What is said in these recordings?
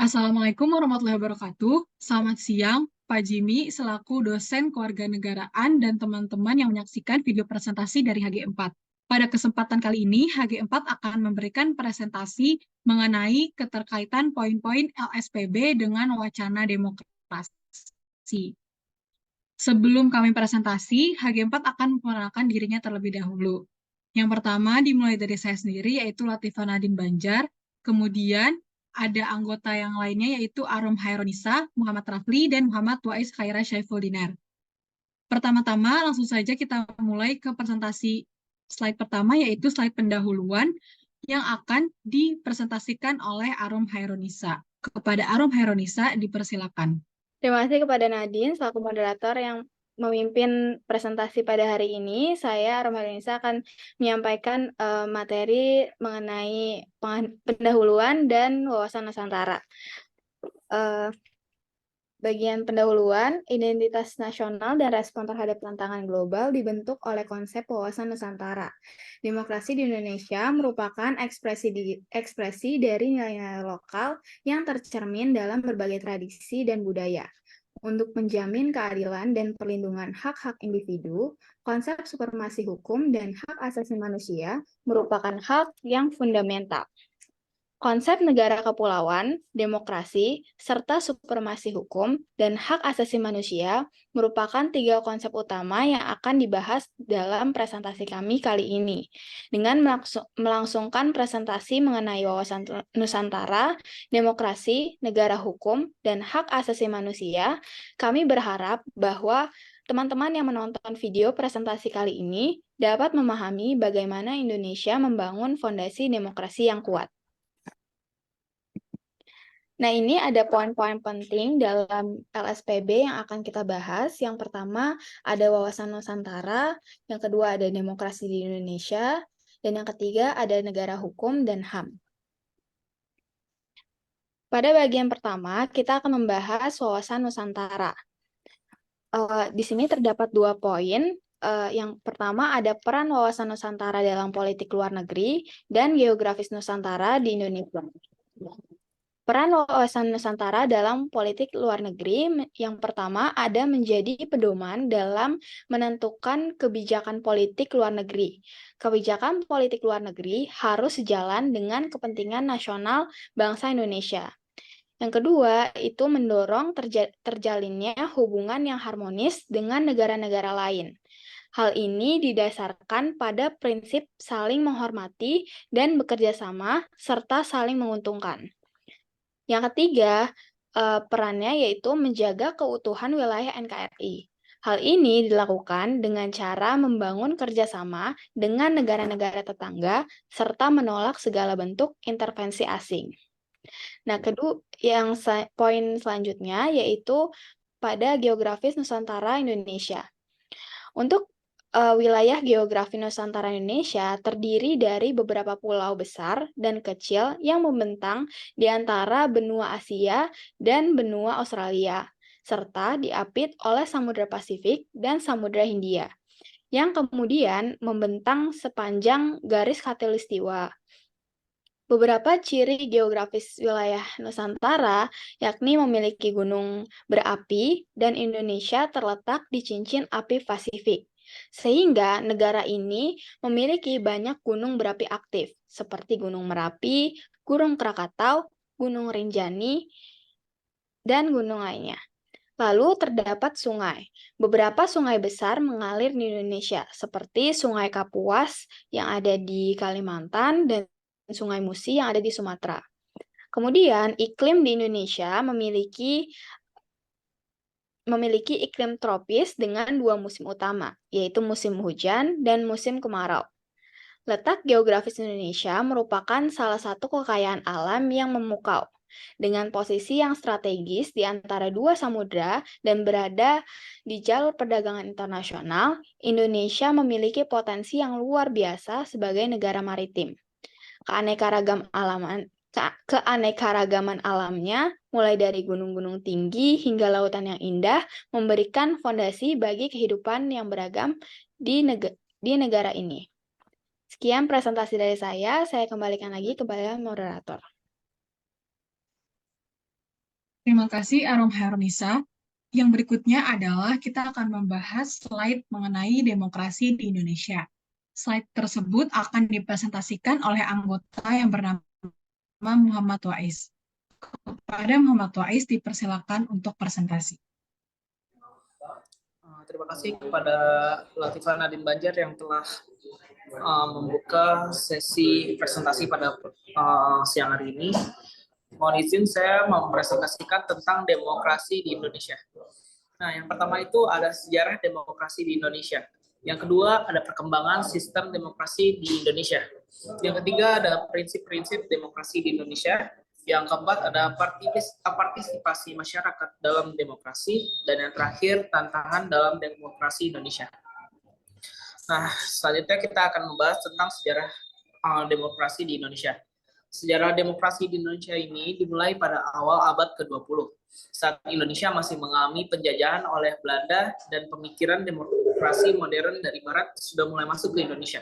Assalamualaikum warahmatullahi wabarakatuh. Selamat siang, Pak Jimmy, selaku dosen kewarganegaraan dan teman-teman yang menyaksikan video presentasi dari HG4. Pada kesempatan kali ini, HG4 akan memberikan presentasi mengenai keterkaitan poin-poin LSPB dengan wacana demokrasi. Sebelum kami presentasi, HG4 akan memperkenalkan dirinya terlebih dahulu. Yang pertama dimulai dari saya sendiri, yaitu Latifah Nadine Banjar. Kemudian ada anggota yang lainnya, yaitu Arum Hairunisa, Muhammad Rafli, dan Muhammad Wais Khaira Syaiful Dinar. Pertama-tama, langsung saja kita mulai ke presentasi slide pertama, yaitu slide pendahuluan yang akan dipresentasikan oleh Arum Hairunisa. Kepada Arum Hairunisa, dipersilakan. Terima kasih kepada Nadine selaku moderator yang memimpin presentasi pada hari ini. Saya, Romalia Nisa, akan menyampaikan materi mengenai pendahuluan dan wawasan Nusantara. Bagian pendahuluan, identitas nasional dan respon terhadap tantangan global dibentuk oleh konsep wawasan Nusantara. Demokrasi di Indonesia merupakan ekspresi dari nilai-nilai lokal yang tercermin dalam berbagai tradisi dan budaya. Untuk menjamin keadilan dan perlindungan hak-hak individu, konsep supremasi hukum dan hak asasi manusia merupakan hak yang fundamental. Konsep negara kepulauan, demokrasi, serta supremasi hukum dan hak asasi manusia merupakan tiga konsep utama yang akan dibahas dalam presentasi kami kali ini. Dengan melangsungkan presentasi mengenai wawasan Nusantara, demokrasi, negara hukum, dan hak asasi manusia, kami berharap bahwa teman-teman yang menonton video presentasi kali ini dapat memahami bagaimana Indonesia membangun fondasi demokrasi yang kuat. Nah, ini ada poin-poin penting dalam LSPB yang akan kita bahas. Yang pertama, ada wawasan Nusantara. Yang kedua, ada demokrasi di Indonesia. Dan yang ketiga, ada negara hukum dan HAM. Pada bagian pertama, kita akan membahas wawasan Nusantara. Di sini terdapat dua poin. Yang pertama, ada peran wawasan Nusantara dalam politik luar negeri dan geografis Nusantara di Indonesia. Peran wawasan Nusantara dalam politik luar negeri yang pertama ada menjadi pedoman dalam menentukan kebijakan politik luar negeri. Kebijakan politik luar negeri harus sejalan dengan kepentingan nasional bangsa Indonesia. Yang kedua, itu mendorong terjalinnya hubungan yang harmonis dengan negara-negara lain. Hal ini didasarkan pada prinsip saling menghormati dan bekerja sama serta saling menguntungkan. Yang ketiga, perannya yaitu menjaga keutuhan wilayah NKRI. Hal ini dilakukan dengan cara membangun kerjasama dengan negara-negara tetangga serta menolak segala bentuk intervensi asing. Nah, poin selanjutnya yaitu pada geografis Nusantara Indonesia. Untuk wilayah geografi Nusantara Indonesia terdiri dari beberapa pulau besar dan kecil yang membentang di antara benua Asia dan benua Australia, serta diapit oleh Samudra Pasifik dan Samudra Hindia, yang kemudian membentang sepanjang garis khatulistiwa. Beberapa ciri geografis wilayah Nusantara yakni memiliki gunung berapi dan Indonesia terletak di cincin api Pasifik. Sehingga negara ini memiliki banyak gunung berapi aktif, seperti Gunung Merapi, Gunung Krakatau, Gunung Rinjani, dan gunung lainnya. Lalu terdapat sungai. Beberapa sungai besar mengalir di Indonesia, seperti Sungai Kapuas yang ada di Kalimantan dan Sungai Musi yang ada di Sumatera. Kemudian, iklim di Indonesia memiliki iklim tropis dengan dua musim utama, yaitu musim hujan dan musim kemarau. Letak geografis Indonesia merupakan salah satu kekayaan alam yang memukau. Dengan posisi yang strategis di antara dua samudra dan berada di jalur perdagangan internasional, Indonesia memiliki potensi yang luar biasa sebagai negara maritim. Keanekaragaman alamnya, mulai dari gunung-gunung tinggi hingga lautan yang indah, memberikan fondasi bagi kehidupan yang beragam di negara ini. Sekian presentasi dari saya kembalikan lagi kepada moderator. Terima kasih Arom Herunisa. Yang berikutnya adalah kita akan membahas slide mengenai demokrasi di Indonesia. Slide tersebut akan dipresentasikan oleh anggota yang bernama Muhammad Wais. Kepada Muhammad Wais dipersilakan untuk presentasi. Terima kasih kepada Latifah Nadine Banjar yang telah membuka sesi presentasi pada siang hari ini. Mohon izin saya mempresentasikan tentang demokrasi di Indonesia. Nah, yang pertama itu ada sejarah demokrasi di Indonesia. Yang kedua ada perkembangan sistem demokrasi di Indonesia. Yang ketiga ada prinsip-prinsip demokrasi di Indonesia. Yang keempat ada partisipasi masyarakat dalam demokrasi. Dan yang terakhir tantangan dalam demokrasi Indonesia. Nah, selanjutnya kita akan membahas tentang sejarah demokrasi di Indonesia. Sejarah demokrasi di Indonesia ini dimulai pada awal abad ke-20. Saat Indonesia masih mengalami penjajahan oleh Belanda dan pemikiran demokrasi modern dari Barat sudah mulai masuk ke Indonesia.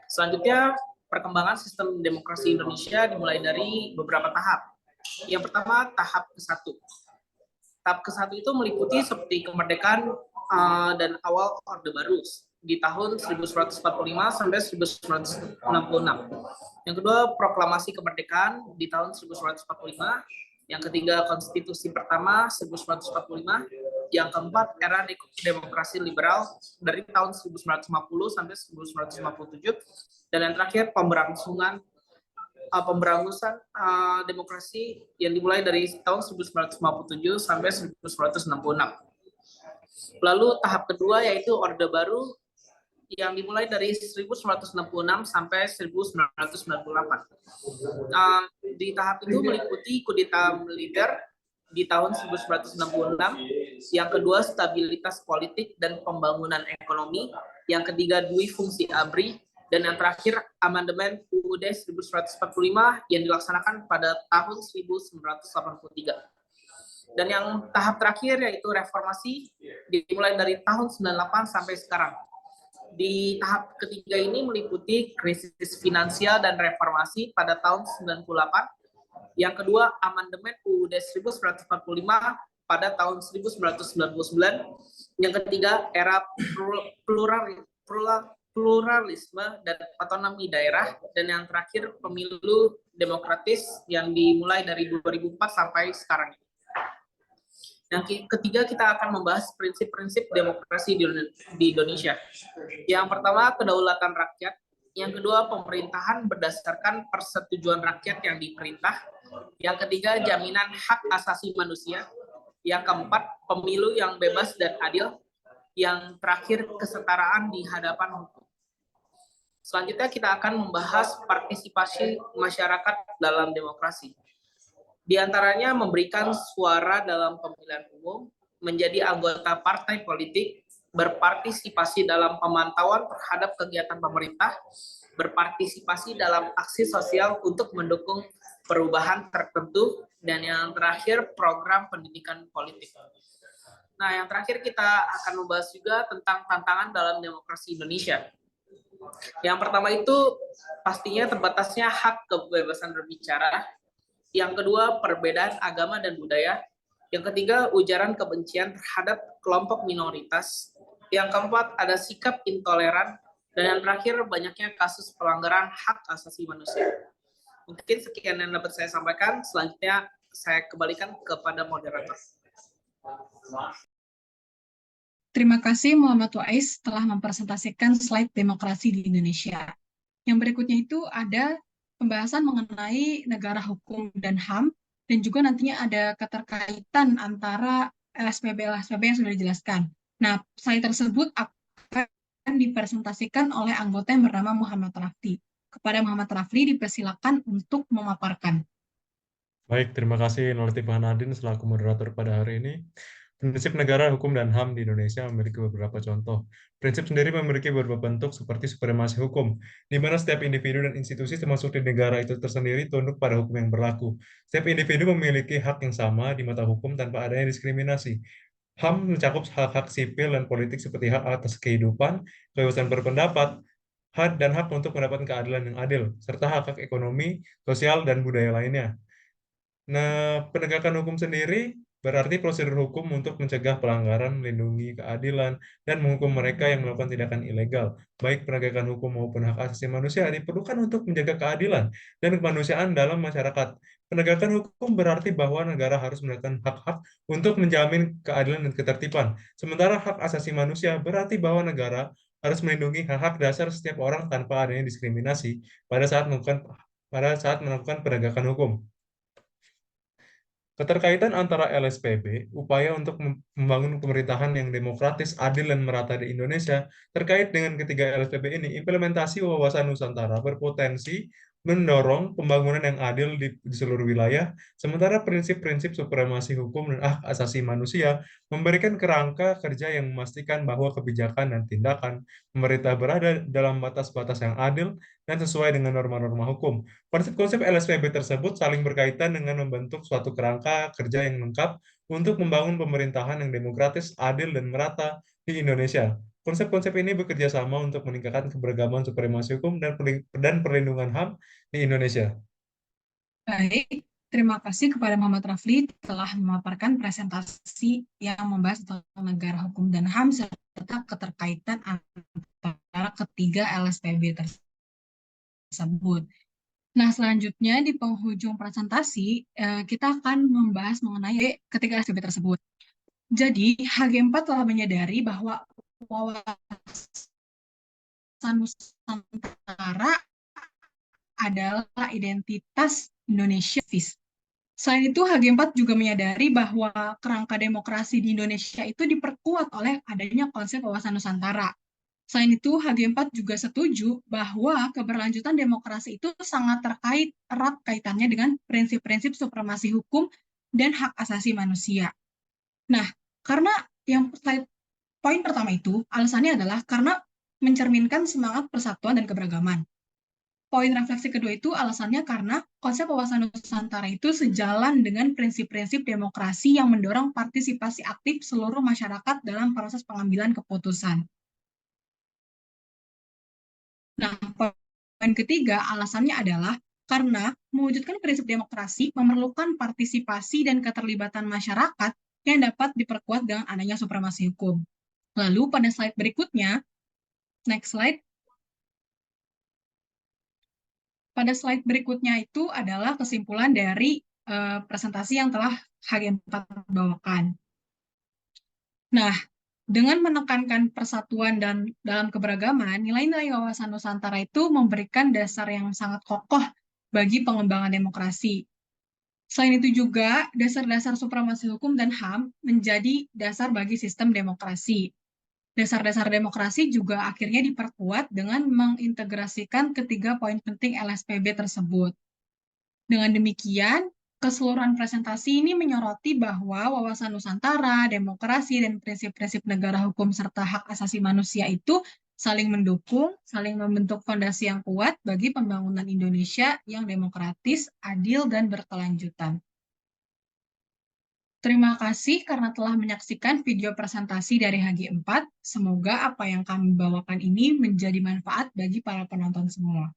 Selanjutnya, perkembangan sistem demokrasi Indonesia dimulai dari beberapa tahap. Yang pertama, tahap ke-1. Tahap ke-1 itu meliputi seperti kemerdekaan dan awal Orde Baru di tahun 1145 sampai 1966. Yang kedua, proklamasi kemerdekaan di tahun 1945. Yang ketiga, konstitusi pertama 1945. Yang keempat, era demokrasi liberal dari tahun 1950 sampai 1957. Dan yang terakhir, pemberangkusan demokrasi yang dimulai dari tahun 1957 sampai 1966. Lalu tahap kedua yaitu Orde Baru yang dimulai dari 1966 sampai 1998. Di tahap itu meliputi kudeta militer di tahun 1966, yang kedua stabilitas politik dan pembangunan ekonomi, yang ketiga dui fungsi ABRI, dan yang terakhir amandemen UUD 1145 yang dilaksanakan pada tahun 1983. Dan yang tahap terakhir yaitu reformasi dimulai dari tahun 98 sampai sekarang. Di tahap ketiga ini meliputi krisis finansial dan reformasi pada tahun 98. Yang kedua, amandemen UUD 1945 pada tahun 1999. Yang ketiga, era pluralisme dan otonomi daerah. Dan yang terakhir, pemilu demokratis yang dimulai dari 2004 sampai sekarang. Yang ketiga, kita akan membahas prinsip-prinsip demokrasi di Indonesia. Yang pertama, kedaulatan rakyat. Yang kedua, pemerintahan berdasarkan persetujuan rakyat yang diperintah. Yang ketiga, jaminan hak asasi manusia. Yang keempat, pemilu yang bebas dan adil. Yang terakhir, kesetaraan di hadapan hukum. Selanjutnya, kita akan membahas partisipasi masyarakat dalam demokrasi. Di antaranya memberikan suara dalam pemilihan umum, menjadi anggota partai politik, berpartisipasi dalam pemantauan terhadap kegiatan pemerintah, berpartisipasi dalam aksi sosial untuk mendukung perubahan tertentu, dan yang terakhir program pendidikan politik. Nah, yang terakhir kita akan membahas juga tentang tantangan dalam demokrasi Indonesia. Yang pertama itu pastinya terbatasnya hak kebebasan berbicara. Yang kedua, perbedaan agama dan budaya. Yang ketiga, ujaran kebencian terhadap kelompok minoritas. Yang keempat, ada sikap intoleran. Dan yang terakhir, banyaknya kasus pelanggaran hak asasi manusia. Mungkin sekian yang dapat saya sampaikan. Selanjutnya, saya kembalikan kepada moderator. Terima kasih Muhammad Wais telah mempresentasikan slide demokrasi di Indonesia. Yang berikutnya itu ada pembahasan mengenai negara hukum dan HAM, dan juga nantinya ada keterkaitan antara LSPB-LSPB yang sudah dijelaskan. Nah, slide tersebut akan dipresentasikan oleh anggota yang bernama Muhammad Rafli. Kepada Muhammad Rafli dipersilakan untuk memaparkan. Baik, terima kasih Latifah Nadine selaku moderator pada hari ini. Prinsip negara, hukum, dan HAM di Indonesia memiliki beberapa contoh. Prinsip sendiri memiliki beberapa bentuk seperti supremasi hukum, di mana setiap individu dan institusi termasuk di negara itu tersendiri tunduk pada hukum yang berlaku. Setiap individu memiliki hak yang sama di mata hukum tanpa adanya diskriminasi. HAM mencakup hak-hak sipil dan politik seperti hak atas kehidupan, kebebasan berpendapat, hak dan hak untuk mendapatkan keadilan yang adil, serta hak-hak ekonomi, sosial, dan budaya lainnya. Nah, penegakan hukum sendiri berarti prosedur hukum untuk mencegah pelanggaran, melindungi keadilan, dan menghukum mereka yang melakukan tindakan ilegal. Baik penegakan hukum maupun hak asasi manusia diperlukan untuk menjaga keadilan dan kemanusiaan dalam masyarakat. Penegakan hukum berarti bahwa negara harus melakukan hak-hak untuk menjamin keadilan dan ketertiban. Sementara hak asasi manusia berarti bahwa negara harus melindungi hak-hak dasar setiap orang tanpa adanya diskriminasi pada saat melakukan penegakan hukum. Keterkaitan antara LSPB, upaya untuk membangun pemerintahan yang demokratis, adil, dan merata di Indonesia, terkait dengan ketiga LSPB ini, implementasi wawasan Nusantara berpotensi mendorong pembangunan yang adil di seluruh wilayah, sementara prinsip-prinsip supremasi hukum dan hak asasi manusia memberikan kerangka kerja yang memastikan bahwa kebijakan dan tindakan pemerintah berada dalam batas-batas yang adil dan sesuai dengan norma-norma hukum. Konsep-konsep LSPB tersebut saling berkaitan dengan membentuk suatu kerangka kerja yang lengkap untuk membangun pemerintahan yang demokratis, adil, dan merata di Indonesia. Konsep-konsep ini bekerja sama untuk meningkatkan keberagaman supremasi hukum dan perlindungan HAM di Indonesia. Baik, terima kasih kepada Muhammad Rafli telah memaparkan presentasi yang membahas tentang negara hukum dan HAM serta keterkaitan antara ketiga LSPB tersebut. Nah, selanjutnya di penghujung presentasi, kita akan membahas mengenai ketiga LSPB tersebut. Jadi, HG4 telah menyadari bahwa wawasan Nusantara adalah identitas Indonesia. Selain itu, HG4 juga menyadari bahwa kerangka demokrasi di Indonesia itu diperkuat oleh adanya konsep wawasan Nusantara. Selain itu, HG4 juga setuju bahwa keberlanjutan demokrasi itu sangat erat kaitannya dengan prinsip-prinsip supremasi hukum dan hak asasi manusia. Nah, karena yang poin pertama itu, alasannya adalah karena mencerminkan semangat persatuan dan keberagaman. Poin refleksi kedua itu alasannya karena konsep wawasan Nusantara itu sejalan dengan prinsip-prinsip demokrasi yang mendorong partisipasi aktif seluruh masyarakat dalam proses pengambilan keputusan. Nah, poin ketiga alasannya adalah karena mewujudkan prinsip demokrasi memerlukan partisipasi dan keterlibatan masyarakat yang dapat diperkuat dengan adanya supremasi hukum. Lalu pada slide berikutnya, next slide. Pada slide berikutnya itu adalah kesimpulan dari presentasi yang telah HG4 bawakan. Nah, dengan menekankan persatuan dan dalam keberagaman, nilai-nilai wawasan Nusantara itu memberikan dasar yang sangat kokoh bagi pengembangan demokrasi. Selain itu juga, dasar-dasar supremasi hukum dan HAM menjadi dasar bagi sistem demokrasi. Dasar-dasar demokrasi juga akhirnya diperkuat dengan mengintegrasikan ketiga poin penting LSPB tersebut. Dengan demikian, keseluruhan presentasi ini menyoroti bahwa wawasan Nusantara, demokrasi, dan prinsip-prinsip negara hukum serta hak asasi manusia itu saling mendukung, saling membentuk fondasi yang kuat bagi pembangunan Indonesia yang demokratis, adil, dan berkelanjutan. Terima kasih karena telah menyaksikan video presentasi dari HG4. Semoga apa yang kami bawakan ini menjadi manfaat bagi para penonton semua.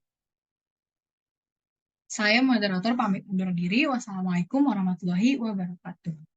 Saya moderator pamit undur diri. Wassalamualaikum warahmatullahi wabarakatuh.